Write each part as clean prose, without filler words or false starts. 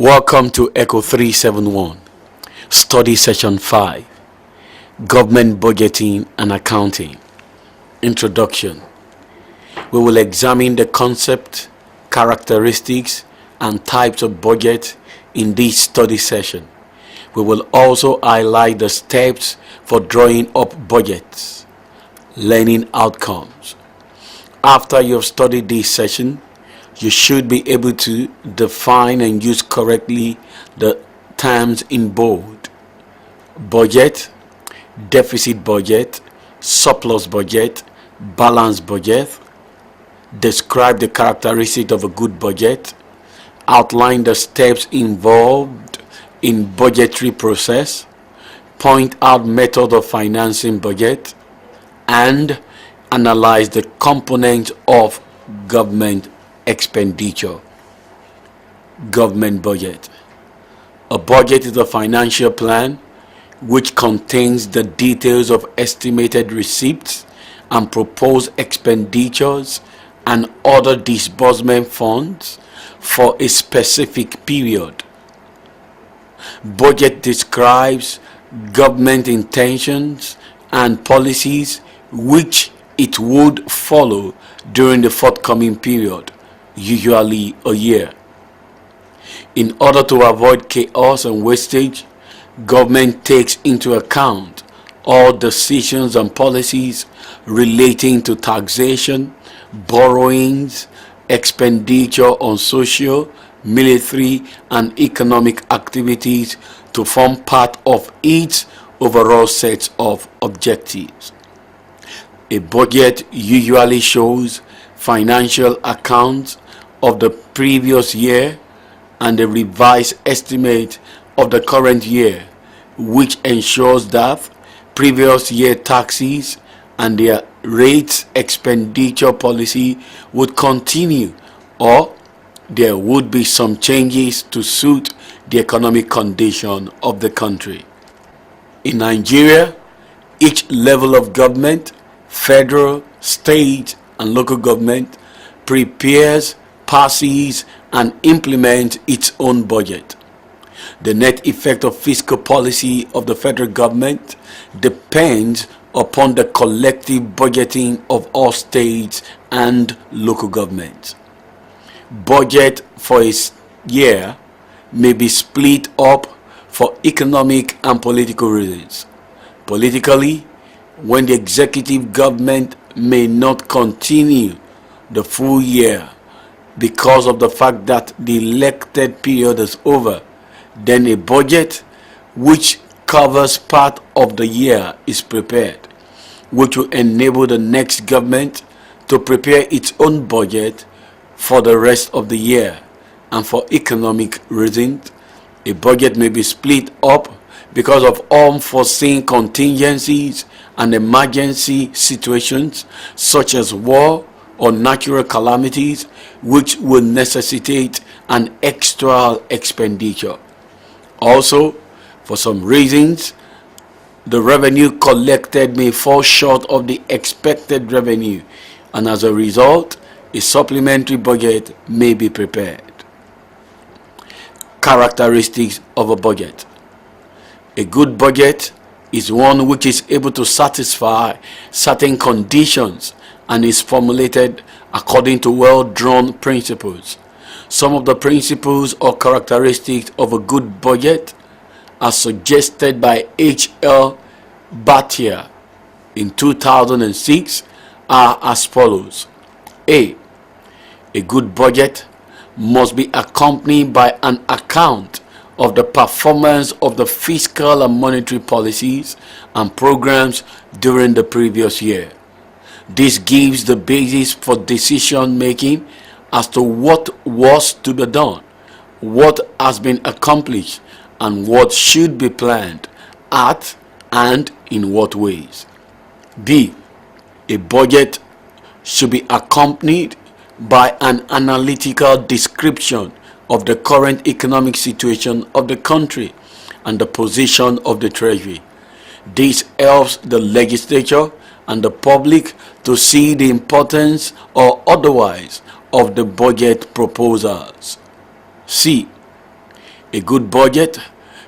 Welcome to Echo 371, Study Session 5, Government Budgeting and Accounting. Introduction. We will examine the concept, characteristics, and types of budget in this study session. We will also highlight the steps for drawing up budgets, learning outcomes. After you have studied this session, you should be able to define and use correctly the terms in bold: budget, deficit budget, surplus budget, balanced budget. Describe the characteristics of a good budget. Outline the steps involved in budgetary process. Point out method of financing budget, and analyze the components of government expenditure. Government budget. A budget is a financial plan which contains the details of estimated receipts and proposed expenditures and other disbursement funds for a specific period. Budget describes government intentions and policies which it would follow during the forthcoming period, usually a year. In order to avoid chaos and wastage, government takes into account all decisions and policies relating to taxation, borrowings, expenditure on social, military, and economic activities to form part of its overall set of objectives. A budget usually shows financial accounts of the previous year and a revised estimate of the current year, which ensures that previous year taxes and their rates expenditure policy would continue, or there would be some changes to suit the economic condition of the country. In Nigeria, each level of government, federal, state, and local government, prepares, passes, and implements its own budget. The net effect of fiscal policy of the federal government depends upon the collective budgeting of all states and local governments. Budget for a year may be split up for economic and political reasons. Politically, when the executive government may not continue the full year because of the fact that the elected period is over, then a budget which covers part of the year is prepared, which will enable the next government to prepare its own budget for the rest of the year. And for economic reasons, a budget may be split up because of unforeseen contingencies and emergency situations such as war or natural calamities, which will necessitate an extra expenditure. Also, for some reasons, the revenue collected may fall short of the expected revenue, and as a result, a supplementary budget may be prepared. Characteristics of a budget. A good budget is one which is able to satisfy certain conditions and is formulated according to well-drawn principles. Some of the principles or characteristics of a good budget, as suggested by H.L. Bhatia in 2006, are as follows. A good budget must be accompanied by an account of the performance of the fiscal and monetary policies and programs during the previous year. This gives the basis for decision making as to what was to be done, what has been accomplished, and what should be planned at and in what ways. B. A budget should be accompanied by an analytical description of the current economic situation of the country and the position of the Treasury. This helps the legislature and the public to see the importance or otherwise of the budget proposals. C. A good budget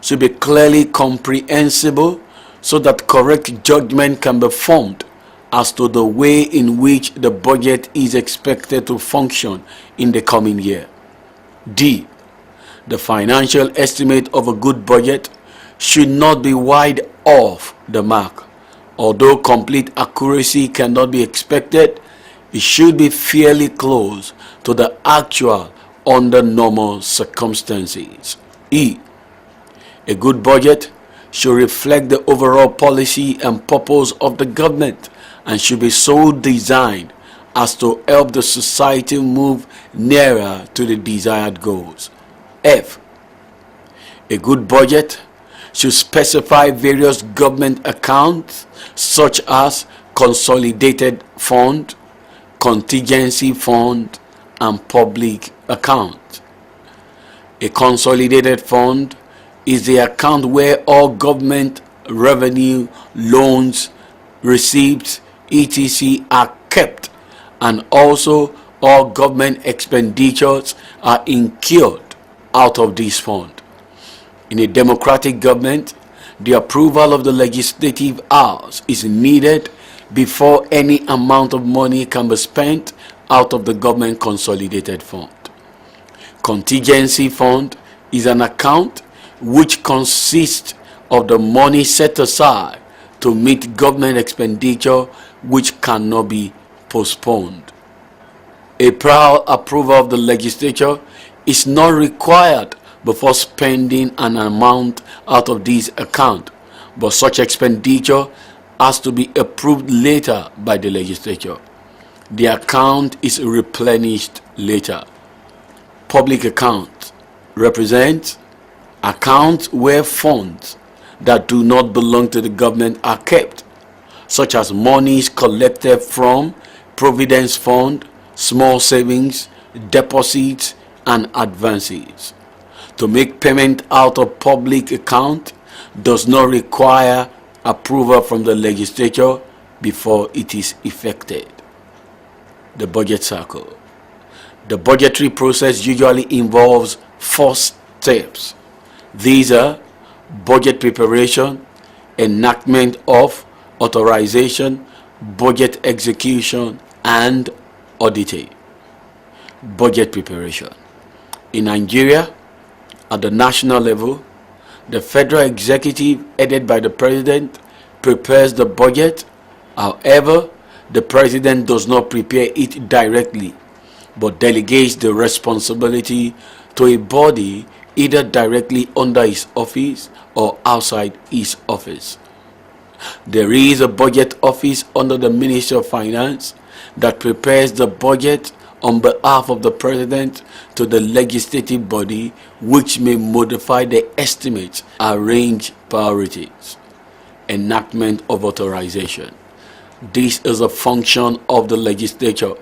should be clearly comprehensible so that correct judgment can be formed as to the way in which the budget is expected to function in the coming year. D. The financial estimate of a good budget should not be wide off the mark. Although complete accuracy cannot be expected, it should be fairly close to the actual under normal circumstances. E. A good budget should reflect the overall policy and purpose of the government and should be so designed as to help the society move nearer to the desired goals. F. A good budget should specify various government accounts such as consolidated fund, contingency fund, and public account. A consolidated fund is the account where all government revenue, loans, receipts, etc. are kept, and also all government expenditures are incurred out of this fund. In a democratic government, the approval of the legislative house is needed before any amount of money can be spent out of the government consolidated fund. Contingency fund is an account which consists of the money set aside to meet government expenditure which cannot be postponed. A prior approval of the legislature is not required before spending an amount out of this account, but such expenditure has to be approved later by the legislature. The account is replenished later. Public account represents accounts where funds that do not belong to the government are kept, such as monies collected from Providence Fund, small savings, deposits, and advances. To make payment out of public account does not require approval from the legislature before it is effected. The budget cycle. The budgetary process usually involves 4 steps. These are budget preparation, enactment of, authorization, budget execution, and auditing. Budget preparation. In Nigeria, at the national level, the federal executive, headed by the president, prepares the budget. However, the president does not prepare it directly, but delegates the responsibility to a body either directly under his office or outside his office. There is a budget office under the Ministry of Finance that prepares the budget on behalf of the president to the legislative body, which may modify the estimates, arrange priorities. Enactment of authorization. This is a function of the legislature.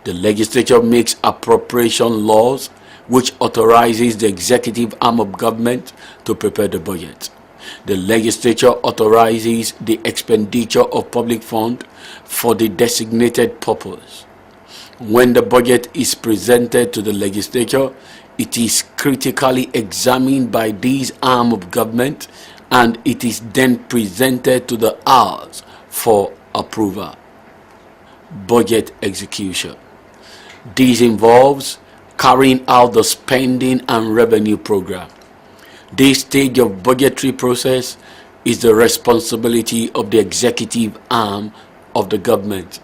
The legislature makes appropriation laws which authorizes the executive arm of government to prepare the budget. The legislature authorizes the expenditure of public funds for the designated purpose. When the budget is presented to the legislature, it is critically examined by this arm of government and it is then presented to the House for approval. Budget execution. This involves carrying out the spending and revenue program. This stage of budgetary process is the responsibility of the executive arm of the government.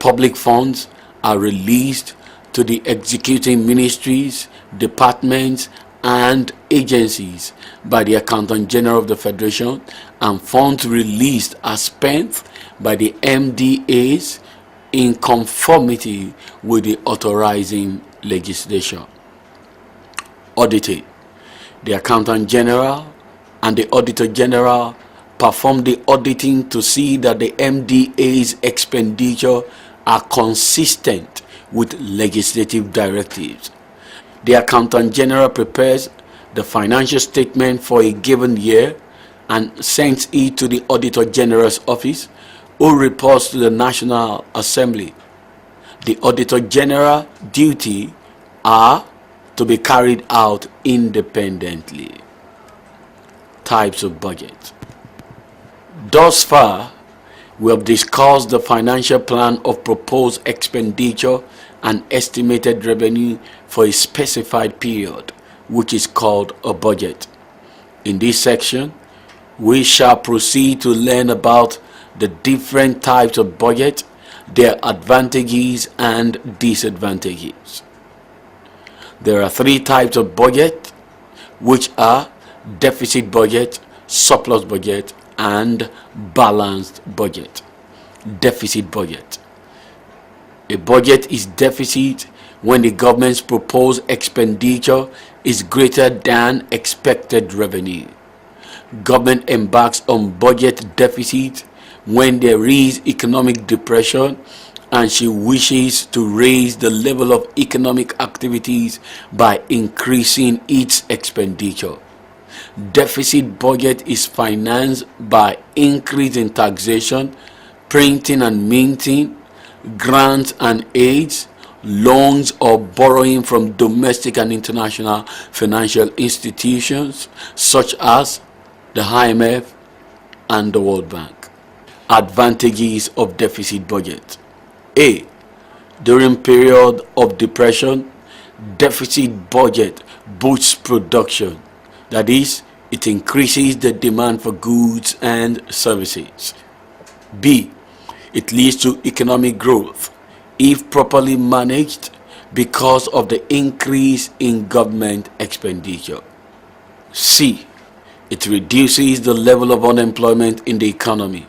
Public funds are released to the executing ministries, departments, and agencies by the Accountant General of the Federation, and funds released are spent by the MDAs in conformity with the authorizing legislation. Auditing. The Accountant General and the Auditor General perform the auditing to see that the MDA's expenditure are consistent with legislative directives. The Accountant General prepares the financial statement for a given year and sends it to the Auditor General's office, who reports to the National Assembly. The Auditor General duty are to be carried out independently. Types of budget. Thus far, we have discussed the financial plan of proposed expenditure and estimated revenue for a specified period, which is called a budget. In this section, we shall proceed to learn about the different types of budget, their advantages and disadvantages. There are three types of budget, which are deficit budget, surplus budget, and balanced budget. Deficit budget. A budget is deficit when the government's proposed expenditure is greater than expected revenue. Government embarks on budget deficit when there is economic depression and she wishes to raise the level of economic activities by increasing its expenditure. Deficit budget is financed by increase in taxation, printing and minting, grants and aids, loans or borrowing from domestic and international financial institutions such as the IMF and the World Bank. Advantages of deficit budget. A. During period of depression, deficit budget boosts production. That is, it increases the demand for goods and services. B. It leads to economic growth if properly managed because of the increase in government expenditure. C. It reduces the level of unemployment in the economy.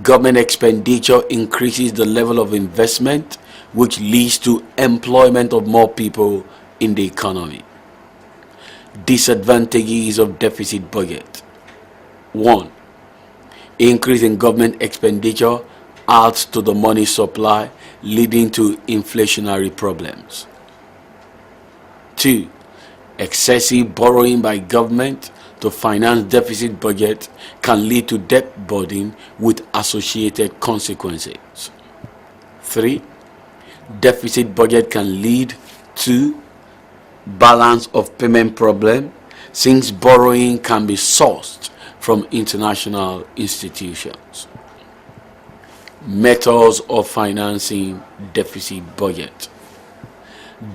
Government expenditure increases the level of investment, which leads to employment of more people in the economy. Disadvantages of deficit budget. 1. Increase in government expenditure adds to the money supply, leading to inflationary problems. 2. Excessive borrowing by government to finance deficit budget can lead to debt burden with associated consequences. 3. Deficit budget can lead to balance of payment problem since borrowing can be sourced from international institutions. Methods of financing deficit budget.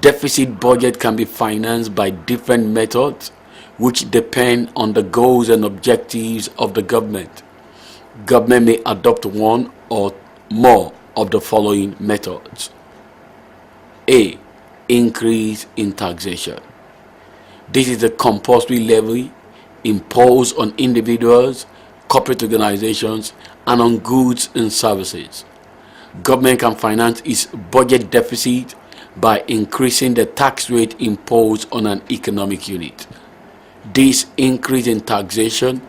Deficit budget can be financed by different methods which depend on the goals and objectives of the government. Government may adopt one or more of the following methods. A. Increase in taxation. This is a compulsory levy imposed on individuals, corporate organizations, and on goods and services. Government can finance its budget deficit by increasing the tax rate imposed on an economic unit. This increase in taxation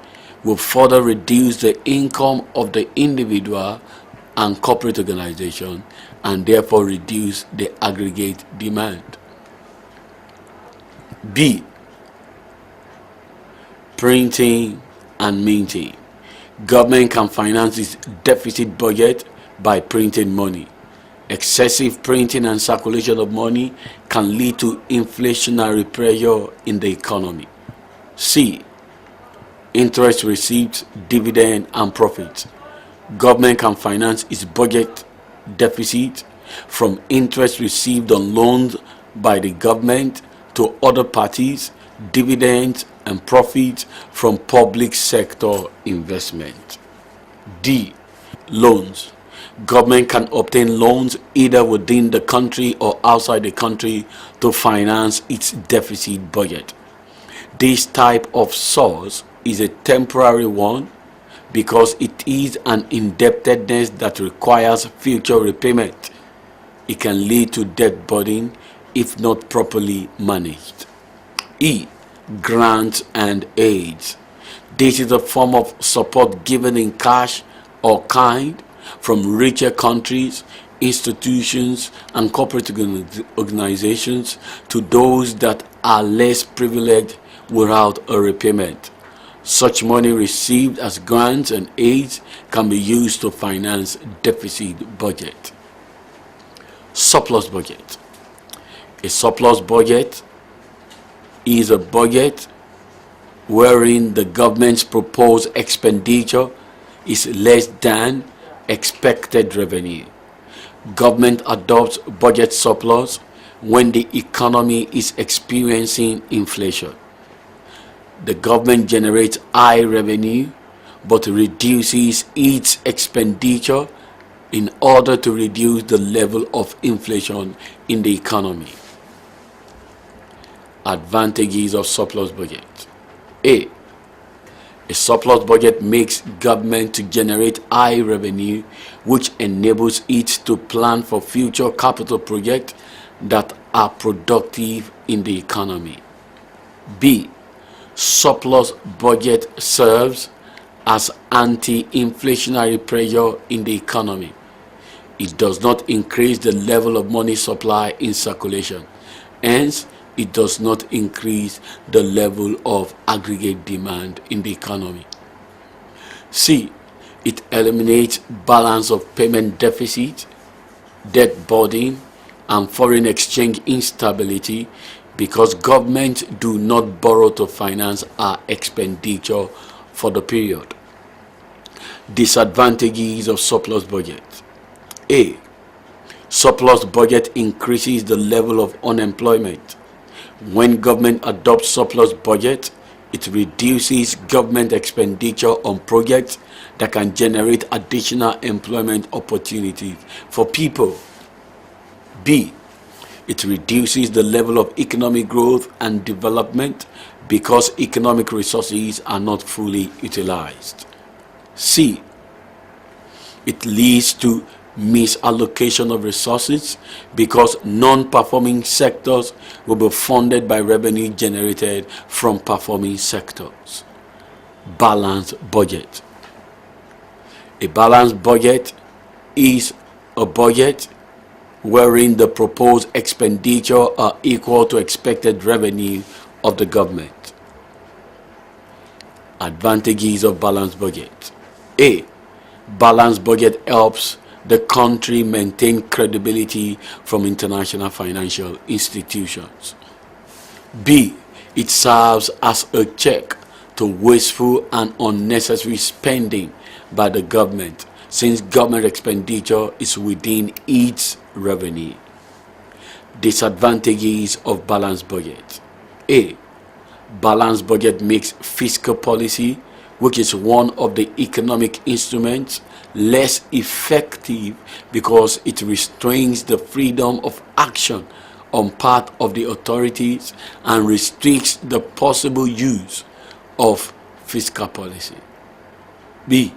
will further reduce the income of the individual and corporate organization and therefore reduce the aggregate demand. B. Printing and minting. Government can finance its deficit budget by printing money. Excessive printing and circulation of money can lead to inflationary pressure in the economy. C. Interest receipts, dividend and profits. Government can finance its budget deficit from interest received on loans by the government to other parties, dividends and profits from public sector investment. D. Loans. Government can obtain loans either within the country or outside the country to finance its deficit budget. This type of source is a temporary one because it is an indebtedness that requires future repayment. It can lead to debt burden if not properly managed. E. Grants and aids. This is a form of support given in cash or kind from richer countries, institutions, and corporate organizations to those that are less privileged without a repayment. Such money received as grants and aids can be used to finance deficit budget. Surplus budget. A surplus budget is a budget wherein the government's proposed expenditure is less than expected revenue. Government adopts budget surplus when the economy is experiencing inflation. The government generates high revenue but reduces its expenditure in order to reduce the level of inflation in the economy. Advantages of surplus budget. A surplus budget makes government to generate high revenue, which enables it to plan for future capital projects that are productive in the economy. B. Surplus budget serves as anti-inflationary pressure in the economy. It does not increase the level of money supply in circulation. Hence, it does not increase the level of aggregate demand in the economy. C. It eliminates balance of payment deficit, debt burden, and foreign exchange instability because governments do not borrow to finance our expenditure for the period. Disadvantages of surplus budget. A. Surplus budget increases the level of unemployment. When government adopts surplus budget, it reduces government expenditure on projects that can generate additional employment opportunities for people. B. It reduces the level of economic growth and development because economic resources are not fully utilized. C. It leads to misallocation of resources because non-performing sectors will be funded by revenue generated from performing sectors. Balanced budget. A balanced budget is a budget wherein the proposed expenditure are equal to expected revenue of the government. Advantages of balanced budget. A. Balanced budget helps the country maintain credibility from international financial institutions. B. It serves as a check to wasteful and unnecessary spending by the government, since government expenditure is within its revenue. Disadvantages of balanced budget. A. Balanced budget makes fiscal policy, which is one of the economic instruments, less effective because it restrains the freedom of action on part of the authorities and restricts the possible use of fiscal policy. B.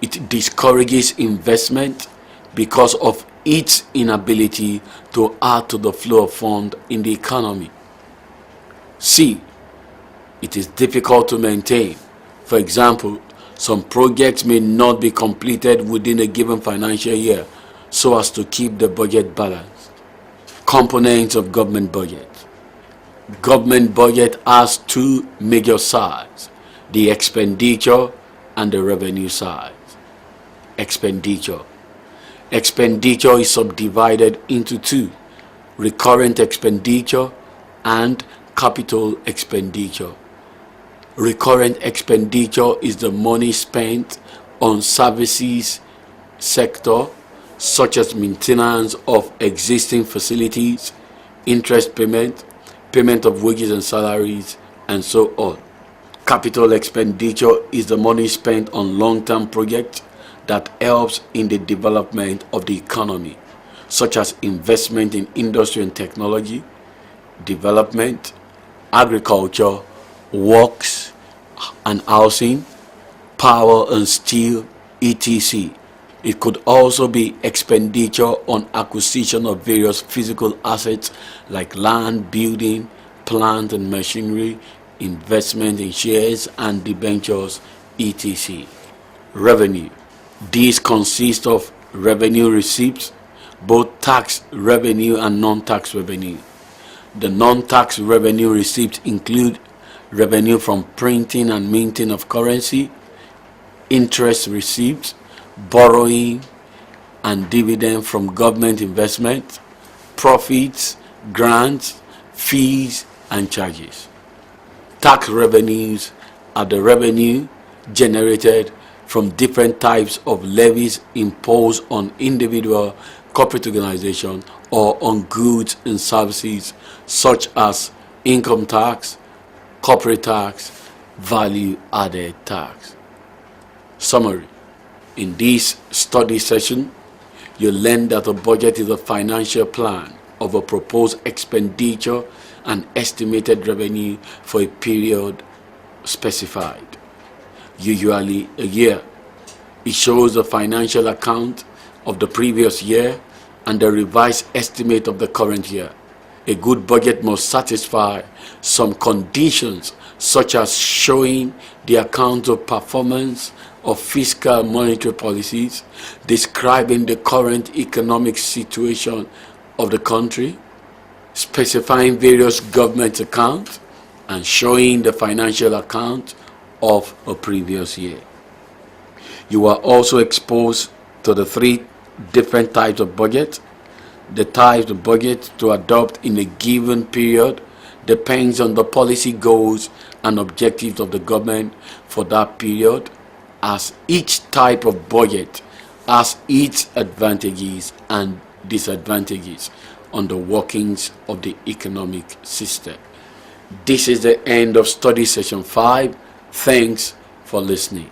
It discourages investment because of its inability to add to the flow of funds in the economy. C. It is difficult to maintain. For example, some projects may not be completed within a given financial year so as to keep the budget balanced. Components of government budget. Government budget has two major sides, the expenditure and the revenue side. Expenditure. Expenditure is subdivided into two, recurrent expenditure and capital expenditure. Recurrent expenditure is the money spent on services sector such as maintenance of existing facilities, interest payment, payment of wages and salaries, and so on. Capital expenditure is the money spent on long-term projects that helps in the development of the economy, such as investment in industry and technology, development, agriculture, works and housing, power and steel, etc. It could also be expenditure on acquisition of various physical assets like land, building, plant and machinery, investment in shares and debentures, etc. Revenue. These consist of revenue receipts, both tax revenue and non-tax revenue. The non-tax revenue receipts include revenue from printing and minting of currency, interest receipts, borrowing and dividend from government investment, profits, grants, fees, and charges. Tax revenues are the revenue generated from different types of levies imposed on individual, corporate organization, or on goods and services such as income tax, corporate tax, value-added tax. Summary. In this study session, you learn that a budget is a financial plan of a proposed expenditure and estimated revenue for a period specified, usually a year. It shows the financial account of the previous year and the revised estimate of the current year. A good budget must satisfy some conditions, such as showing the account of performance of fiscal monetary policies, describing the current economic situation of the country, specifying various government accounts, and showing the financial account of a previous year. You are also exposed to the 3 different types of budget. The type of budget to adopt in a given period depends on the policy goals and objectives of the government for that period, as each type of budget has its advantages and disadvantages on the workings of the economic system. This is the end of study session 5. Thanks for listening.